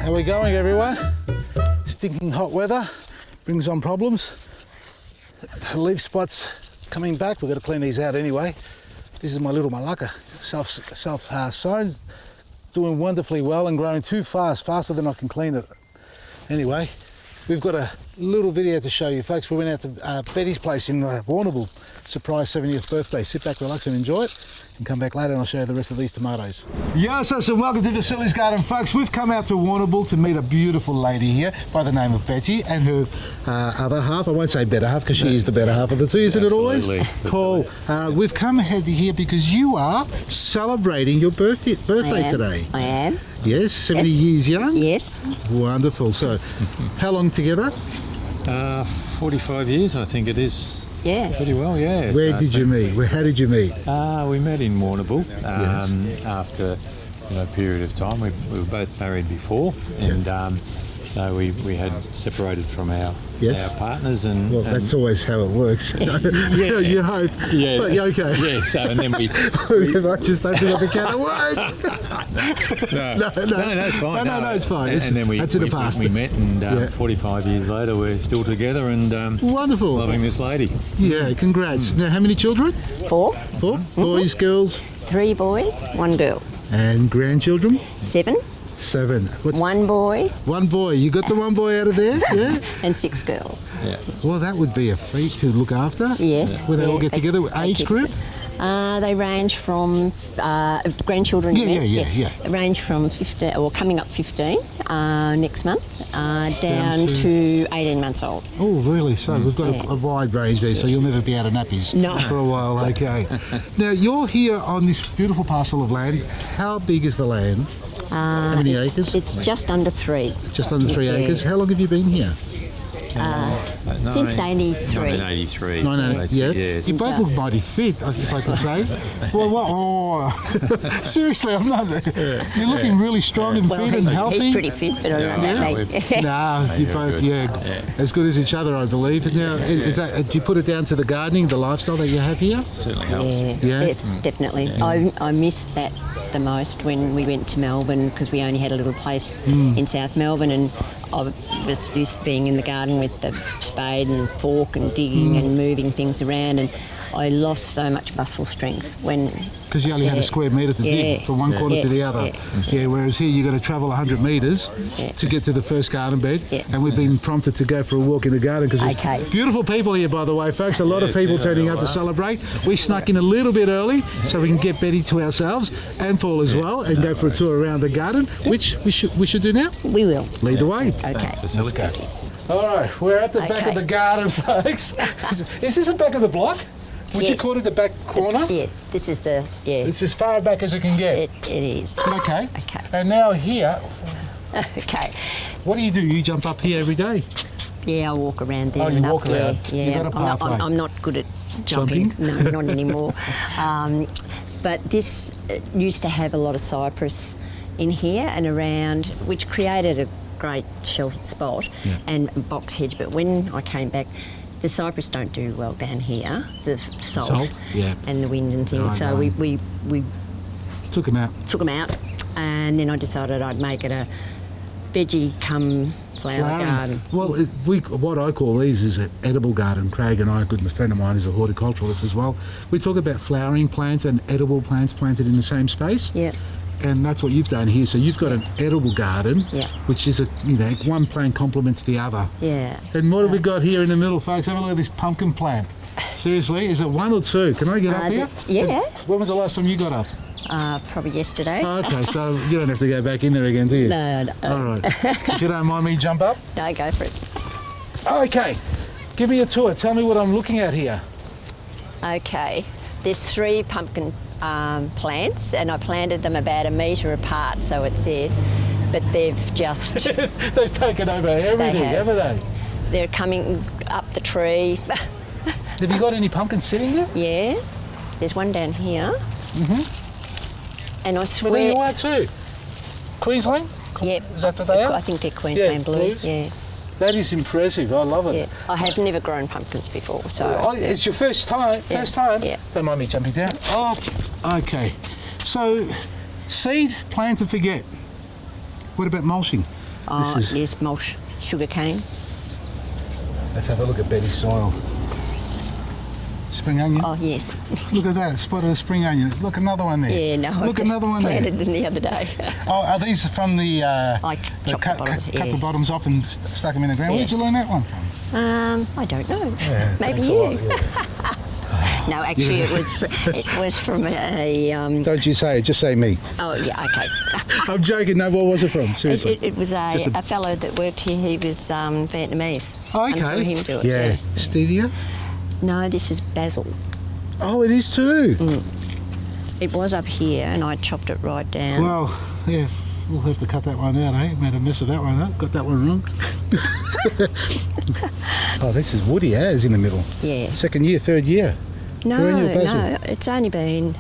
How we going, everyone? Stinking hot weather brings on problems. The leaf spots coming back. We've got to clean these out anyway. This is my little malacca, self-sown, doing wonderfully well and growing too fast, faster than I can clean it. Anyway, we've got a little video to show you, folks. We went out to Betty's place in Warrnambool. Surprise 70th birthday. Sit back, relax and enjoy it. And come back later and I'll show you the rest of these tomatoes. Yes, so welcome to Vasily's Garden, folks. We've come out to Warrnambool to meet a beautiful lady here by the name of Betty and her other half. I won't say better half because she is the better half of the two, isn't it always? Cool. We've come here because you are celebrating your birthday today. I am. Yes, 70 years young? Yes. Wonderful. So, how long together? 45 years, I think it is. Yeah. Pretty well, yeah. Where did you meet? How did you meet? We met in Warrnambool Yes. after a period of time. We were both married before, and so we had separated from our partners. And well, that's always how it works. You hope. Yeah. But okay. Yeah. So and then we I just opened up a can of worms. no, it's fine. No, it's fine. And then that's in the past. We met, and 45 years later, we're still together and wonderful. Loving this lady. Yeah, congrats. Now, how many children? 4. 4? Boys, girls? 3 boys, 1 girl. And grandchildren? 7. 7. What's 1 boy. 1 boy. You got the 1 boy out of there? Yeah. And 6 girls. Yeah. Well, that would be a feat to look after. Yes. Where they all get together. Age group? They range from grandchildren. Yeah. They range from 15, or coming up 15 next month, down to 18 months old. Oh, really? So we've got a wide range there, so you'll never be out of nappies for a while. Okay. Now, you're here on this beautiful parcel of land. How big is the land? How many acres? It's just under 3. Just under 3 acres. How long have you been here? Since 83. 1983. Yeah. You both look mighty fit, if I can say. Seriously, I'm not. You're looking really strong and fit and healthy. He's pretty fit, but I don't know about me. No, you both, as good as each other, I believe. Now, is that? Do you put it down to the gardening, the lifestyle that you have here? Certainly helps. Yeah. Definitely. I missed that the most when we went to Melbourne, because we only had a little place in South Melbourne, and I was used to being in the garden with the spade and fork and digging and moving things around, and I lost so much muscle strength when... Because you only had a square metre to dig from one corner to the other. Yeah, whereas here you've got to travel 100 metres to get to the first garden bed, and we've been prompted to go for a walk in the garden because there's beautiful people here, by the way, folks. A lot of people turning up to celebrate. We snuck in a little bit early so we can get Betty to ourselves and Paul as well and go for a tour around the garden, which we should do now. We will. Lead the way. Okay. Let's go. All right, we're at the back of the garden, folks. Is this the back of the block? Would you call it the back corner? Yeah, this is the, It's as far back as it can get. It is. Okay. And now here, Okay. what do? You jump up here every day? Yeah, I walk around there. Oh, you and walk up around. there. Yeah, You got a pathway. I'm not good at jumping. No, not anymore. But this used to have a lot of cypress in here and around, which created a great sheltered spot and box hedge. But when I came back, the cypress don't do well down here, the salt and the wind and things. So we took them out. And then I decided I'd make it a veggie come flower garden. Well, what I call these is an edible garden. Craig and I, a good friend of mine, is a horticulturalist as well. We talk about flowering plants and edible plants planted in the same space. Yeah. And that's what you've done here. So you've got an edible garden, which is one plant complements the other. Yeah. And what have we got here in the middle, folks? Have a look at this pumpkin plant. Seriously, is it 1 or 2? Can I get up here? Yeah. When was the last time you got up? Probably yesterday. Okay, so you don't have to go back in there again, do you? No. All right. If you don't mind me, jump up. No, go for it. Okay. Give me a tour. Tell me what I'm looking at here. Okay. There's 3 pumpkin plants, and I planted them about 1 metre apart, so it's there. But they've just... They've taken over everything, haven't they? They're coming up the tree. Have you got any pumpkins sitting there? Yeah. There's one down here. And I swear... Well, there you are too. Queensland? Yep. Is that what they are? I think they're Queensland blues. Yeah. That is impressive. I love it. Yeah. I have never grown pumpkins before, so... It's your first time? First time? Yeah. Don't mind me jumping down. Oh, okay. So, seed, plant and forget. What about mulching? Oh, This is- yes, mulch, sugar cane. Let's have a look at Betty's soil. Spring onion. Oh, yes. Look at that, spot of the spring onion. Look, another one there. Yeah, no, I Look, just another one there. planted them the other day. Oh, are these from the... I chopped cut, the bottoms, cut yeah. the bottoms off and stuck them in the ground. Where did you learn that one from? I don't know. Yeah, Maybe thanks a you. lot, yeah. No, actually, it was from a. Don't you say it, just say me. Oh, yeah, okay. I'm joking. No, what was it from? Seriously. It was Just a fellow that worked here. He was Vietnamese. Oh, And I saw okay. him do it. Yeah. Stevia? No, this is basil. Oh, it is too. It was up here, and I chopped it right down. Well, yeah, we'll have to cut that one out, eh? Made a mess of that one up. Got that one wrong. Oh, this is woody, eh? It's in the middle. Yeah. Second year, third year. Perennial basil. No, it's only been.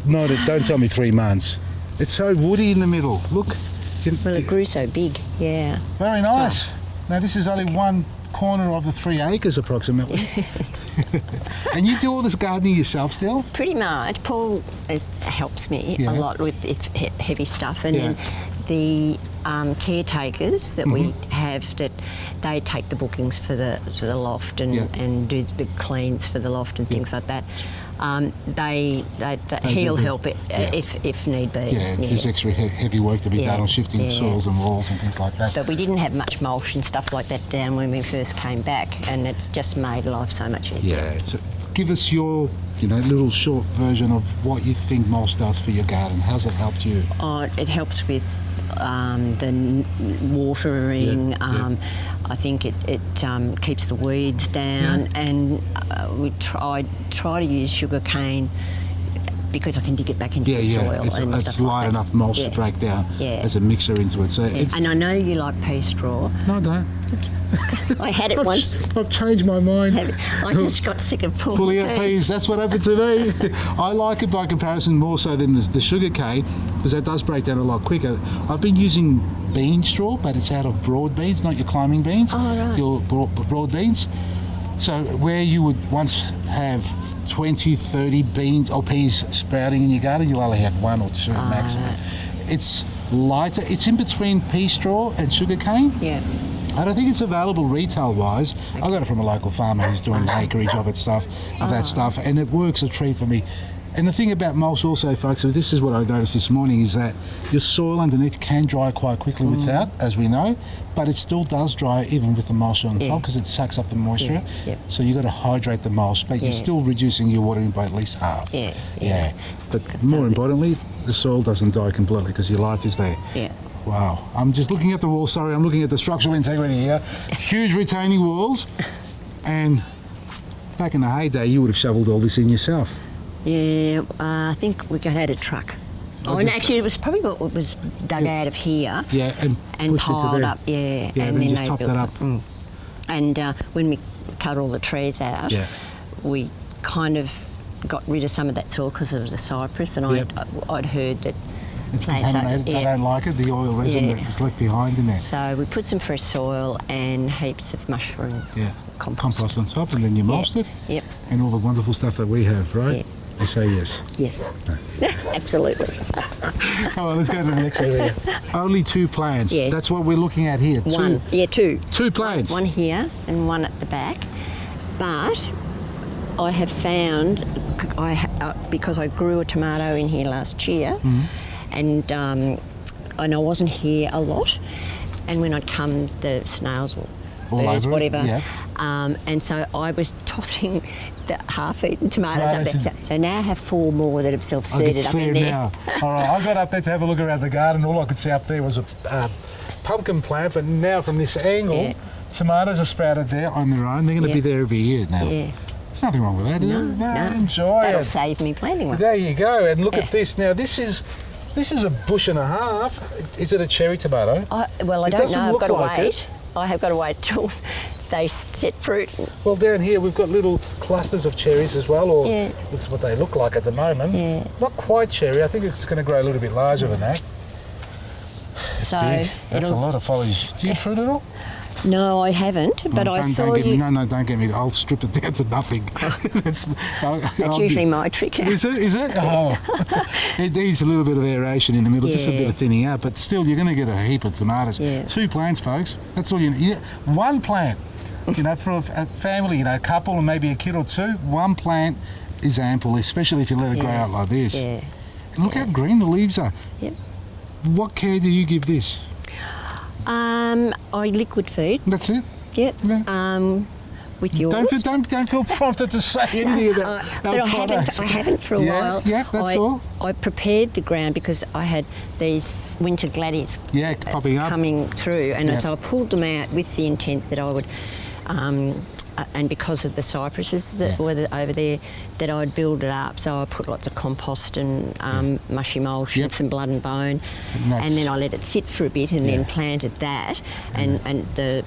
No, don't tell me 3 months. It's so woody in the middle. Look. Well, it grew so big. Yeah. Very nice. Now, this is only one corner of the 3 acres approximately. And you do all this gardening yourself still? Pretty much. Paul helps me Yeah. a lot with heavy stuff, and Yeah. then the caretakers that we have, that they take the bookings for the loft and, Yeah. and do the cleans for the loft and things like that. He'll do help it if need be. Yeah, if there's extra heavy work to be Yeah, done on shifting yeah. soils and walls and things like that. But we didn't have much mulch and stuff like that down when we first came back, and it's just made life so much easier. Yeah, so give us your, little short version of what you think mulch does for your garden. How's it helped you? Oh, it helps with the watering. Yeah. I think it keeps the weeds down, and we try to use sugar cane because I can dig it back into the soil. It's and light stuff like that. enough mulch to break down as a mixer into it. So And I know you like pea straw. no, I don't. I had it once. I've changed my mind. I just got sick of Pulling out peas, that's what happened to me. I like it by comparison more so than the sugar cane, because that does break down a lot quicker. I've been using bean straw, but it's out of broad beans, not your climbing beans. Oh, right. Your broad beans. So where you would once have 20, 30 beans or peas sprouting in your garden, you'll only have 1 or 2 maximum. Right. It's lighter. It's in between pea straw and sugar cane. Yeah. I don't think it's available retail-wise. I got it from a local farmer who's doing the acreage of that stuff, and it works a treat for me. And the thing about mulch also, folks, so this is what I noticed this morning, is that your soil underneath can dry quite quickly without, as we know, but it still does dry even with the mulch on top because it sucks up the moisture. Yeah. So you've got to hydrate the mulch, but you're still reducing your watering by at least half. Yeah. But more importantly, the soil doesn't die completely because your life is there. Yeah. Wow. I'm just looking at the wall. Sorry, I'm looking at the structural integrity here. Huge retaining walls. And back in the heyday, you would have shoveled all this in yourself. Yeah, I think we had a truck. And actually, it was probably what was dug out of here. Yeah, and pushed it to piled there. up. Yeah, Yeah, and then just they topped built it up. And when we cut all the trees out, we kind of got rid of some of that soil because of the cypress, and I'd heard that It's plants contaminated. They don't like it, the oil resin that's left behind in there. So we put some fresh soil and heaps of mushroom compost. On top, and then you mulched it. Yep. And all the wonderful stuff that we have, right? Yeah. You say yes. Yes. Absolutely. Come on, let's go to the next area. Only 2 plants. Yes. That's what we're looking at here. One. Yeah, 2. 2 plants. One here and one at the back. But I have found, because I grew a tomato in here last year, and I wasn't here a lot, and when I'd come, the snails or All birds, over it, whatever, yeah. and so I was tossing the half-eaten tomatoes up Tomatoes there. So now I have 4 more that have I self-seeded can up see in it there. now. All right, I got up there to have a look around the garden. All I could see up there was a pumpkin plant, but now from this angle, tomatoes are sprouted there on their own. They're going to be there every year now. Yeah. There's nothing wrong with that, is there? No. Enjoy That'll it. save me planting one. There you go. And look at this. Now, this is a bush and a half. Is it a cherry tomato? I It don't doesn't know. I've look got to like wait. it. I have got to wait till they set fruit. Well, down here we've got little clusters of cherries as well, or Yeah. that's what they look like at the moment. Yeah. Not quite cherry. I think it's going to grow a little bit larger than that. That's So big. That's a lot of foliage. Do you prune it all? No, I haven't, but I saw you. No, don't get me. I'll strip it down to nothing. That's usually my trick. Is it? Oh. It needs a little bit of aeration in the middle, just a bit of thinning out, but still you're going to get a heap of tomatoes. Yeah. 2 plants, folks. That's all you need. 1 plant. For a family, a couple and maybe a kid or 2, 1 plant is ample, especially if you let it grow out like this. Yeah. And look how green the leaves are. Yep. What care do you give this? I liquid feed. That's it? Yep. Yeah. With yours. Don't feel prompted to say anything about but our products. I haven't for a while. Yeah, that's all. I prepared the ground because I had these winter gladdies popping up. coming through, and so I pulled them out with the intent that I would, and because of the cypresses that were over there, that I'd build it up. So I put lots of compost and mushy mulch and some blood and bone, and then I let it sit for a bit, and then planted that and the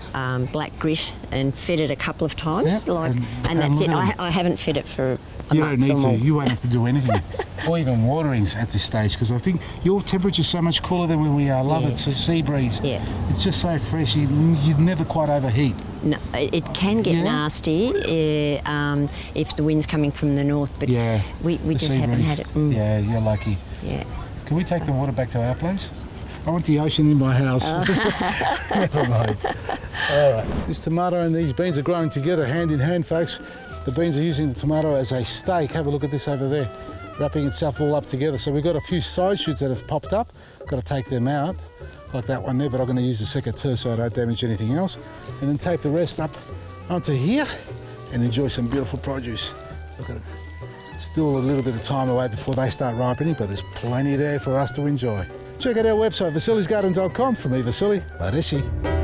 black grit and fed it a couple of times, and that's it. I haven't fed it for a You month don't need or to. more. You won't have to do anything, or even waterings at this stage, because I think your temperature's so much cooler than when we are. Love it. So sea breeze. Yeah. It's just so fresh. You'd never quite overheat. No, it can get nasty if the wind's coming from the north, but we just haven't had it. Yeah, you're lucky. Yeah. Can we take the water back to our place? I want the ocean in my house. Never mind. All right. This tomato and these beans are growing together, hand in hand, folks. The beans are using the tomato as a stake. Have a look at this over there, wrapping itself all up together. So we've got a few side shoots that have popped up. Got to take them out, like that one there, but I'm going to use the secateur so I don't damage anything else. And then tape the rest up onto here and enjoy some beautiful produce. Look at it. Still a little bit of time away before they start ripening, but there's plenty there for us to enjoy. Check out our website, vasilisgarden.com. From me, Vasily, Baresi.